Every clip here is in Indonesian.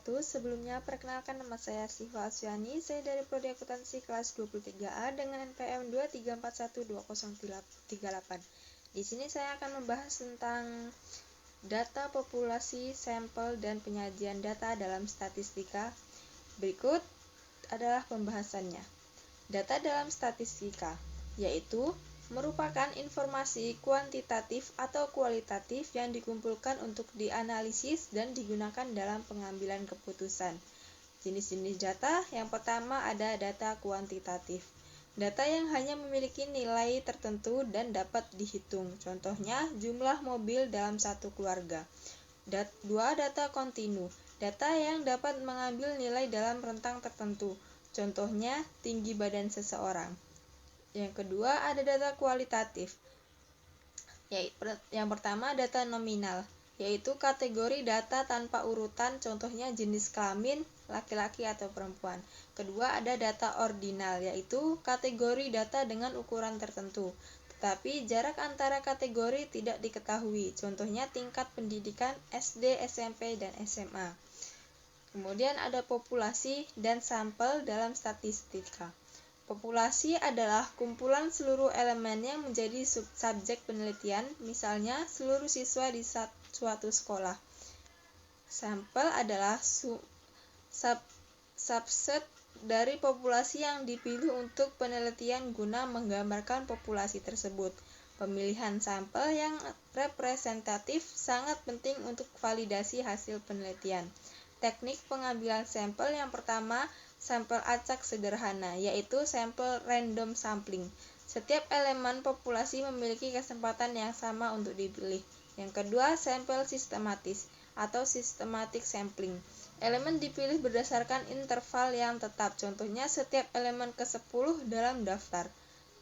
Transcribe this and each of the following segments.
wabarakatuh. Sebelumnya, perkenalkan nama saya Siva Asyani. Saya dari Prodi Akuntansi kelas 23A dengan NPM 234120838. Di sini saya akan membahas tentang data populasi, sampel, dan penyajian data dalam statistika. Berikut adalah pembahasannya. Data dalam statistika, yaitu merupakan informasi kuantitatif atau kualitatif yang dikumpulkan untuk dianalisis dan digunakan dalam pengambilan keputusan. Jenis-jenis data, yang pertama ada data kuantitatif. Data yang hanya memiliki nilai tertentu dan dapat dihitung. Contohnya, jumlah mobil dalam satu keluarga. Dua, data kontinu. Data yang dapat mengambil nilai dalam rentang tertentu. Contohnya, tinggi badan seseorang. Yang kedua, ada data kualitatif. Yang pertama, data nominal, yaitu kategori data tanpa urutan, contohnya jenis kelamin, laki-laki atau perempuan. Kedua, ada data ordinal, yaitu kategori data dengan ukuran tertentu, tetapi jarak antara kategori tidak diketahui, contohnya tingkat pendidikan SD, SMP, dan SMA. Kemudian ada populasi dan sampel dalam statistika. Populasi adalah kumpulan seluruh elemen yang menjadi subjek penelitian, misalnya seluruh siswa di suatu sekolah. Sampel adalah subset dari populasi yang dipilih untuk penelitian guna menggambarkan populasi tersebut. Pemilihan sampel yang representatif sangat penting untuk validasi hasil penelitian. Teknik pengambilan sampel yang pertama, sampel acak sederhana, yaitu sampel random sampling. Setiap elemen populasi memiliki kesempatan yang sama untuk dipilih. Yang kedua, sampel sistematis atau systematic sampling. Elemen dipilih berdasarkan interval yang tetap, contohnya setiap elemen ke-10 dalam daftar.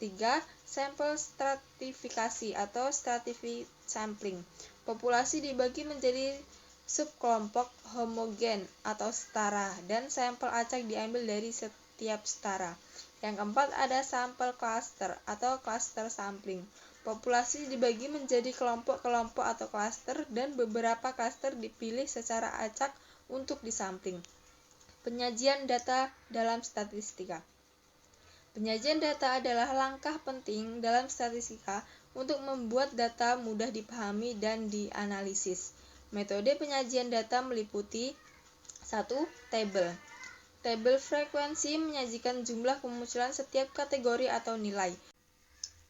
3. Sampel stratifikasi atau stratified sampling. Populasi dibagi menjadi subkelompok homogen atau setara, dan sampel acak diambil dari setiap setara. Yang keempat, ada sampel cluster atau cluster sampling. Populasi dibagi menjadi kelompok-kelompok atau cluster, dan beberapa cluster dipilih secara acak untuk disampling. Penyajian data dalam statistika. Penyajian data adalah langkah penting dalam statistika untuk membuat data mudah dipahami dan dianalisis. Metode penyajian data meliputi 1. Tabel. Tabel frekuensi menyajikan jumlah kemunculan setiap kategori atau nilai.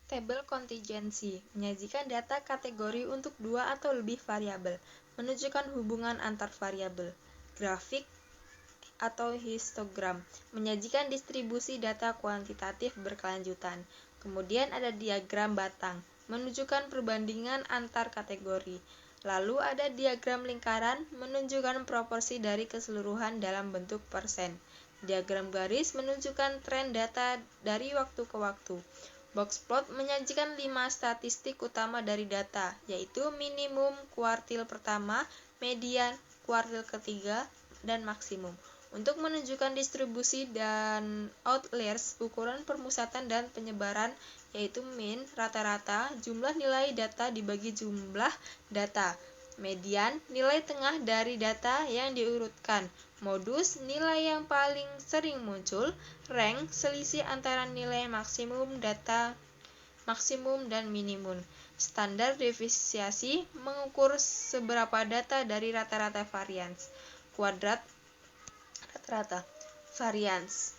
Tabel kontingensi menyajikan data kategori untuk dua atau lebih variabel, menunjukkan hubungan antar variabel. Grafik atau histogram menyajikan distribusi data kuantitatif berkelanjutan. Kemudian ada diagram batang, menunjukkan perbandingan antar kategori. Lalu ada diagram lingkaran, menunjukkan proporsi dari keseluruhan dalam bentuk persen. Diagram garis menunjukkan tren data dari waktu ke waktu. Box plot menyajikan 5 statistik utama dari data, yaitu minimum kuartil pertama, median kuartil ketiga, dan maksimum. Untuk menunjukkan distribusi dan outliers, ukuran permusatan dan penyebaran, yaitu mean, rata-rata, jumlah nilai data dibagi jumlah data. Median, nilai tengah dari data yang diurutkan. Modus, nilai yang paling sering muncul. Rank, selisih antara nilai maksimum data maksimum dan minimum. Standar deviasi, mengukur seberapa data dari rata-rata varians. Kuadrat rata-rata varians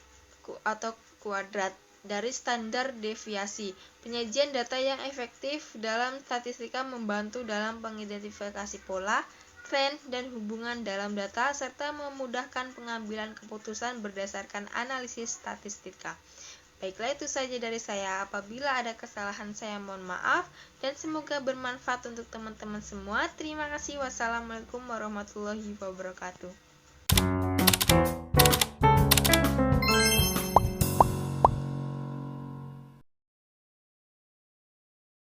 atau kuadrat dari standar deviasi. Penyajian data yang efektif dalam statistika membantu dalam mengidentifikasi pola, tren, dan hubungan dalam data serta memudahkan pengambilan keputusan berdasarkan analisis statistika. Baiklah, itu saja dari saya. Apabila ada kesalahan, saya mohon maaf dan semoga bermanfaat untuk teman-teman semua. Terima kasih. Wassalamualaikum warahmatullahi wabarakatuh.